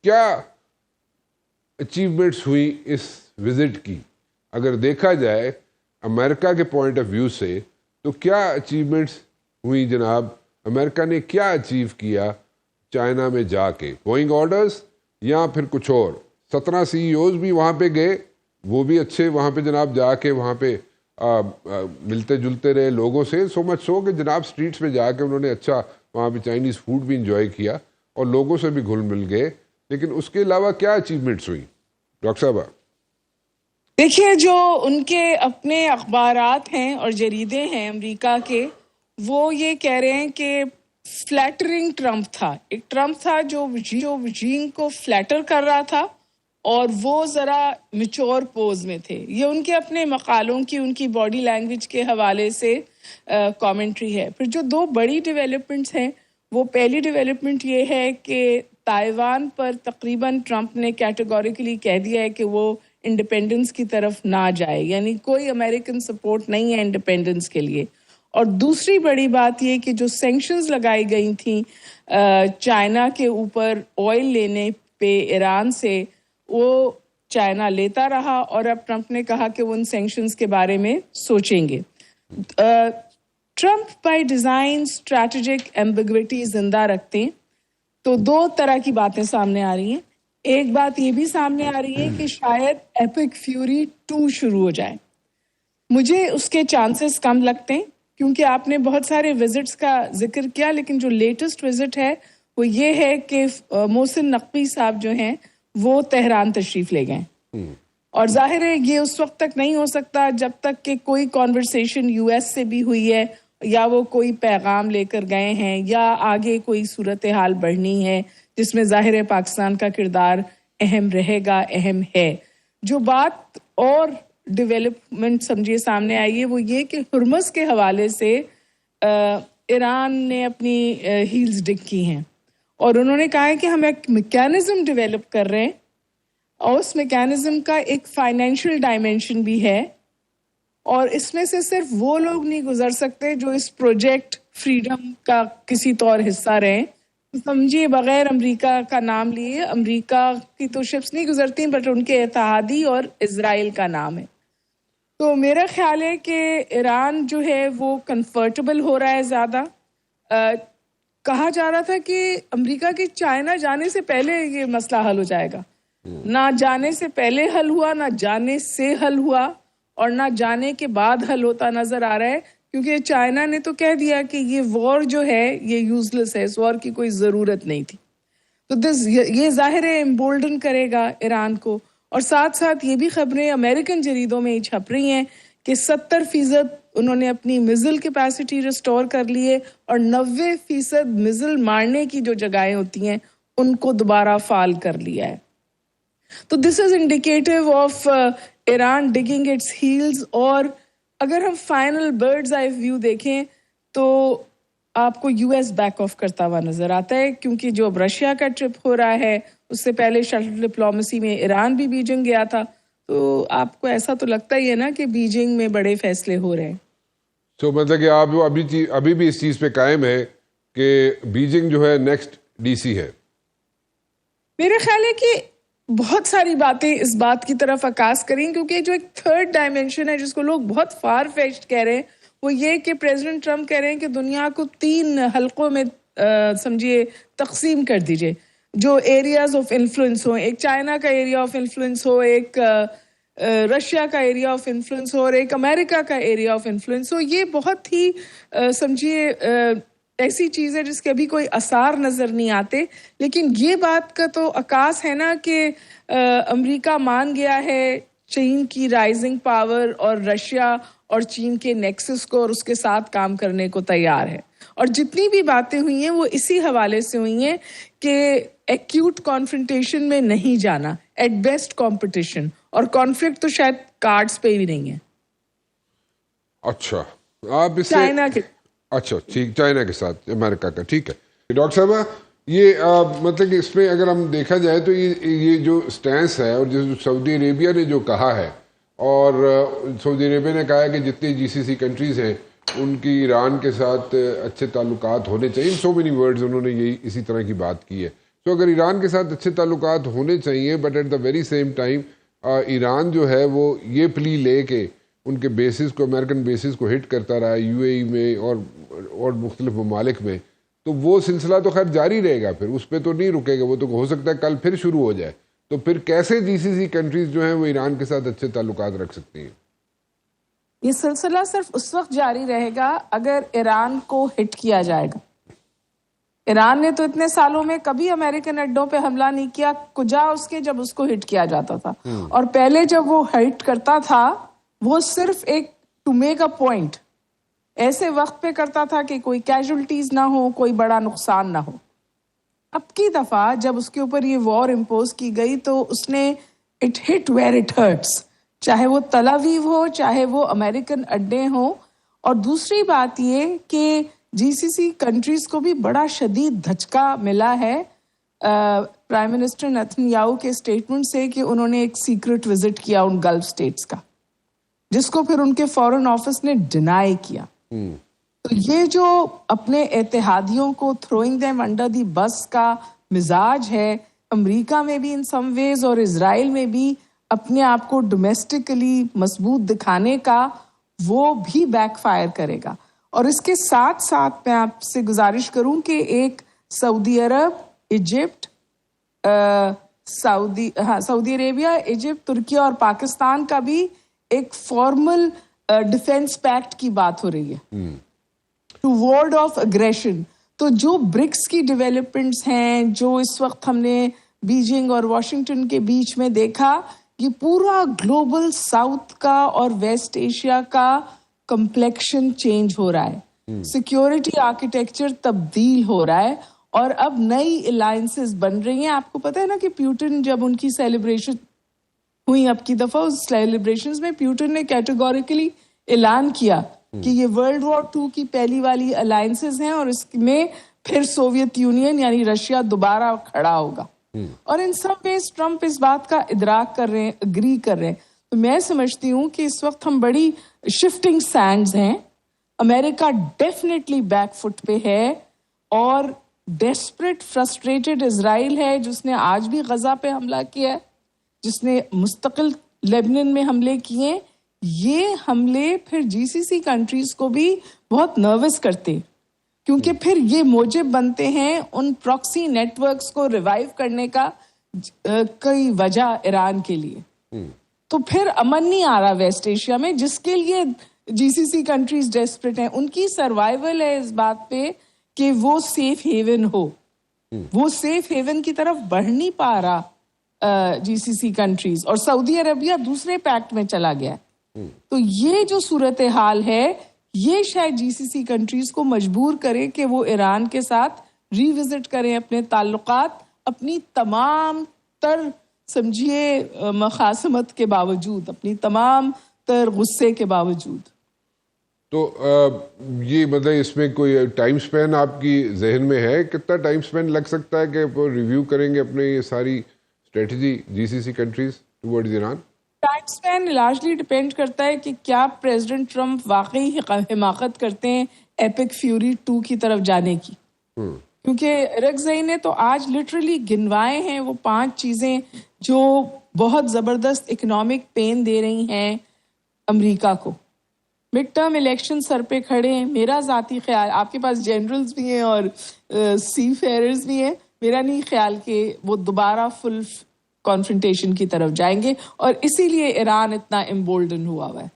کیا اچیومنٹس ہوئی اس وزٹ کی؟ اگر دیکھا جائے امریکہ کے پوائنٹ آف ویو سے تو کیا اچیومنٹس ہوئی جناب؟ امریکہ نے کیا اچیو کیا چائنا میں جا کے؟ بوئنگ آرڈرز یا پھر کچھ اور؟ 17 CEOs بھی وہاں پہ گئے، وہ بھی اچھے وہاں پہ جناب جا کے وہاں پہ ملتے جلتے رہے لوگوں سے، سو مچ سو کہ جناب سٹریٹس میں جا کے انہوں نے اچھا وہاں پہ چائنیز فوڈ بھی انجوائے کیا اور لوگوں سے بھی گھل مل گئے. لیکن اس کے علاوہ کیا اچیومنٹس ہوئی ڈاکٹر صاحبہ؟ دیکھیے، جو ان کے اپنے اخبارات ہیں اور جریدے ہیں امریکہ کے، وہ یہ کہہ رہے ہیں کہ فلیٹرنگ ٹرمپ تھا. ایک ٹرمپ تھا جو وجین کو فلیٹر کر رہا تھا اور وہ ذرا میچور پوز میں تھے. یہ ان کے اپنے مقالوں کی، ان کی باڈی لینگویج کے حوالے سے کامنٹری ہے. پھر جو دو بڑی ڈیولپمنٹس ہیں، وہ پہلی ڈیولپمنٹ یہ ہے کہ تائیوان پر تقریباً ٹرمپ نے کیٹیگوریکلی کہہ دیا ہے کہ وہ انڈیپینڈنس کی طرف نہ جائے، یعنی کوئی امریکن سپورٹ نہیں ہے انڈیپینڈنس کے لیے. اور دوسری بڑی بات یہ کہ جو سینکشنز لگائی گئی تھیں چائنا کے اوپر آئل لینے پہ ایران سے، وہ چائنا لیتا رہا اور اب ٹرمپ نے کہا کہ وہ ان سینکشنز کے بارے میں سوچیں گے. Trump by design strategic ambiguity زندہ رکھتے ہیں. تو دو طرح کی باتیں سامنے آ رہی ہیں. ایک بات یہ بھی سامنے آ رہی ہے کہ شاید ایپک فیوری 2 شروع ہو جائے. مجھے اس کے چانسز کم لگتے ہیں کیونکہ آپ نے بہت سارے وزٹس کا ذکر کیا، لیکن جو لیٹسٹ وزٹ ہے وہ یہ ہے کہ محسن نقوی صاحب جو ہیں وہ تہران تشریف لے گئے. اور ظاہر ہے یہ اس وقت تک نہیں ہو سکتا جب تک کہ کوئی کانورسیشن US سے بھی ہوئی ہے، یا وہ کوئی پیغام لے کر گئے ہیں، یا آگے کوئی صورتحال بڑھنی ہے جس میں ظاہر ہے پاکستان کا کردار اہم رہے گا، اہم ہے. جو بات اور ڈیولپمنٹ سمجھیے سامنے آئی ہے وہ یہ کہ ہرمز کے حوالے سے ایران نے اپنی ہیلز ڈگ کی ہیں اور انہوں نے کہا ہے کہ ہم ایک میکینزم ڈیولپ کر رہے ہیں اور اس میکینزم کا ایک فائنینشیل ڈائمینشن بھی ہے، اور اس میں سے صرف وہ لوگ نہیں گزر سکتے جو اس پروجیکٹ فریڈم کا کسی طور حصہ رہیں. سمجھیے بغیر امریکہ کا نام لیے، امریکہ کی تو شپس نہیں گزرتی بٹ ان کے اتحادی اور اسرائیل کا نام ہے. تو میرا خیال ہے کہ ایران جو ہے وہ کنفرٹیبل ہو رہا ہے زیادہ. کہا جا رہا تھا کہ امریکہ کے چائنا جانے سے پہلے یہ مسئلہ حل ہو جائے گا. نہ جانے سے پہلے حل ہوا، نہ جانے سے حل ہوا، اور نہ جانے کے بعد حل ہوتا نظر آ رہا ہے، کیونکہ چائنا نے تو کہہ دیا کہ یہ وار جو ہے یہ یوزلیس ہے، اس وار کی کوئی ضرورت نہیں تھی. تو یہ ظاہر ہے امبولڈن کرے گا ایران کو. اور ساتھ ساتھ یہ بھی خبریں امریکن جریدوں میں چھپ رہی ہیں کہ 70% انہوں نے اپنی میزل کیپیسٹی ریسٹور کر لیے اور 90% میزل مارنے کی جو جگہیں ہوتی ہیں ان کو دوبارہ فعال کر لیا ہے. تو this is indicative of Iran digging its heels. اور اگر ہم فائنل برڈز آئی ویو دیکھیں تو آپ کو US بیک آف کرتا ہوا نظر آتا ہے، کیونکہ جو اب رشیا کا ٹرپ ہو رہا ہے اس سے پہلے شٹل ڈپلومیسی میں ایران بھی بیجنگ گیا تھا. تو آپ کو ایسا تو لگتا ہی ہے نا کہ بیجنگ میں بڑے فیصلے ہو رہے ہیں. تو مطلب کہ آپ ابھی بھی اس چیز پہ قائم ہے کہ بیجنگ جو ہے نیکسٹ DC ہے؟ میرے خیال ہے کہ بہت ساری باتیں اس بات کی طرف عکاس کریں، کیونکہ جو ایک تھرڈ ڈائمینشن ہے جس کو لوگ بہت فار فیچڈ کہہ رہے ہیں وہ یہ کہ پریزیڈنٹ ٹرمپ کہہ رہے ہیں کہ دنیا کو 3 حلقوں میں سمجھیے تقسیم کر دیجئے جو ایریاز آف انفلوئنس ہوں. ایک چائنا کا ایریا آف انفلوئنس ہو، ایک رشیا کا ایریا آف انفلوئنس ہو، اور ایک امریکہ کا ایریا آف انفلوئنس ہو. یہ بہت ہی سمجھیے ایسی چیز ہے جس کے ابھی کوئی آثار نظر نہیں آتے، لیکن یہ بات کا تو عکاس ہے نا کہ امریکہ مان گیا ہے چین کی رائزنگ پاور اور رشیا اور چین کے نیکسس کو، اور اس کے ساتھ کام کرنے کو تیار ہے. اور جتنی بھی باتیں ہوئی ہیں وہ اسی حوالے سے ہوئی ہیں کہ ایکیوٹ کانفرنٹیشن میں نہیں جانا، ایٹ بیسٹ کمپٹیشن، اور کانفلکٹ تو شاید کارڈز پہ بھی نہیں ہے. اچھا، آپ اس سے چائنا کے اچھا ٹھیک، چائنا کے ساتھ امریکہ کا، ٹھیک ہے. ڈاکٹر صاحبہ یہ مطلب کہ اس میں اگر ہم دیکھا جائے تو یہ جو سٹینس ہے اور جو سعودی عربیہ نے جو کہا ہے، اور سعودی عربیہ نے کہا ہے کہ جتنی GCC کنٹریز ہیں ان کی ایران کے ساتھ اچھے تعلقات ہونے چاہیے. سو مینی ورڈز انہوں نے یہی اسی طرح کی بات کی ہے. تو اگر ایران کے ساتھ اچھے تعلقات ہونے چاہیے، but at the very same time Iran جو ہے وہ یہ پلی لے کے ان کے بیسز کو، امریکن بیسز کو ہٹ کرتا رہا یو اے ای میں اور مختلف ممالک میں، تو وہ سلسلہ تو خیر جاری رہے گا، پھر اس پہ تو نہیں رکے گا، وہ تو ہو سکتا ہے کل پھر شروع ہو جائے. تو پھر کیسے جی سی سی کنٹریز جو ہیں وہ ایران کے ساتھ اچھے تعلقات رکھ سکتی ہیں؟ یہ سلسلہ صرف اس وقت جاری رہے گا اگر ایران کو ہٹ کیا جائے گا. ایران نے تو اتنے سالوں میں کبھی امریکن اڈوں پہ حملہ نہیں کیا، کجا اس کے جب اس کو ہٹ کیا جاتا تھا. اور پہلے جب وہ ہٹ کرتا تھا وہ صرف ایک ٹو میک اے پوائنٹ ایسے وقت پہ کرتا تھا کہ کوئی کیجولٹیز نہ ہو، کوئی بڑا نقصان نہ ہو. اب کی دفعہ جب اس کے اوپر یہ وار امپوز کی گئی تو اس نے it hit where it hurts, چاہے وہ تل اویو ہو، چاہے وہ امریکن اڈے ہوں. اور دوسری بات یہ کہ جی سی سی کنٹریز کو بھی بڑا شدید دھچکا ملا ہے پرائم منسٹر نیتن یاہو کے اسٹیٹمنٹ سے کہ انہوں نے ایک سیکرٹ وزٹ کیا ان گلف اسٹیٹس کا، جس کو پھر ان کے فورن آفس نے ڈینائی کیا. تو یہ جو اپنے اتحادیوں کو تھروئنگ دیم انڈر دی بس کا مزاج ہے امریکہ میں بھی ان سم ویز اور اسرائیل میں بھی اپنے آپ کو ڈومیسٹکلی مضبوط دکھانے کا، وہ بھی بیک فائر کرے گا. اور اس کے ساتھ ساتھ میں آپ سے گزارش کروں کہ ایک سعودی عرب، ایجپٹ، سعودی عربیہ، ایجپٹ، ترکی اور پاکستان کا بھی ایک فارمل ڈیفنس پیکٹ کی بات ہو رہی ہے ٹو وارڈ آف اگریشن. تو جو برکس کی ڈیولپمنٹس ہیں، جو اس وقت ہم نے بیجنگ اور واشنگٹن کے بیچ میں دیکھا، یہ پورا گلوبل ساؤتھ کا اور ویسٹ ایشیا کا کمپلیکشن چینج ہو رہا ہے، سیکیورٹی آرکیٹیکچر تبدیل ہو رہا ہے اور اب نئی الائنسز بن رہی ہیں. آپ کو پتہ ہے نا کہ پیوٹن جب ان کی سیلیبریشن ہوئی اب کی دفعہ، اس سیلیبریشنز میں پیوٹن نے کیٹیگوریکلی اعلان کیا کہ یہ ورلڈ وار 2 کی پہلی والی الائنسز ہیں اور اس میں پھر سوویت یونین یعنی رشیا دوبارہ کھڑا ہوگا. اور ان سم ویز ٹرمپ اس بات کا ادراک کر رہے ہیں، اگری کر رہے ہیں. تو میں سمجھتی ہوں کہ اس وقت ہم بڑی شفٹنگ سینڈز ہیں. امریکہ ڈیفینیٹلی بیک فٹ پہ ہے اور ڈیسپریٹ فرسٹریٹڈ اسرائیل ہے، جس نے آج بھی غزہ پہ حملہ کیا ہے، جس نے مستقل لیبنان میں حملے کیے. یہ حملے پھر جی سی سی کنٹریز کو بھی بہت نروس کرتے، کیونکہ پھر یہ موجب بنتے ہیں ان پراکسی نیٹ ورکس کو ریوائیو کرنے کا کئی وجہ ایران کے لیے. تو پھر امن نہیں آ رہا ویسٹ ایشیا میں، جس کے لیے جی سی سی کنٹریز ڈیسپریٹ ہیں. ان کی سروائیول ہے اس بات پہ کہ وہ سیف ہیون ہو. وہ سیف ہیون کی طرف بڑھ نہیں پا رہا جی سی سی کنٹریز، اور سعودی عربیہ دوسرے پیکٹ میں چلا گیا. تو یہ جو صورتحال ہے یہ شاید جی سی سی کنٹریز کو مجبور کرے کہ وہ ایران کے ساتھ ری وزٹ کریں اپنے تعلقات، اپنی تمام تر سمجھیے مخاصمت کے باوجود، اپنی تمام تر غصے کے باوجود. تو یہ مطلب اس میں کوئی ٹائم سپین آپ کی ذہن میں ہے؟ کتنا ٹائم سپین لگ سکتا ہے کہ ریویو کریں گے اپنے یہ ساری اسٹریٹجی جی سی سی کنٹریز ٹورڈز ایران؟ ٹائم سپین لارجلی ڈپینڈ کرتا ہے کہ کیا پریزیڈنٹ ٹرمپ واقعی حماقت کرتے ہیں ایپک فیوری 2 کی طرف جانے کی. کیونکہ رگزئی نے تو آج لٹرلی گنوائے ہیں وہ 5 چیزیں جو بہت زبردست اکنامک پین دے رہی ہیں امریکہ کو. مڈ ٹرم الیکشن سر پہ کھڑے ہیں. میرا ذاتی خیال، آپ کے پاس جنرلز بھی ہیں اور سی فیئرز بھی ہیں، میرا نہیں خیال کہ وہ دوبارہ فل کانفرنٹیشن کی طرف جائیں گے، اور اسی لیے ایران اتنا امبولڈن ہوا ہے.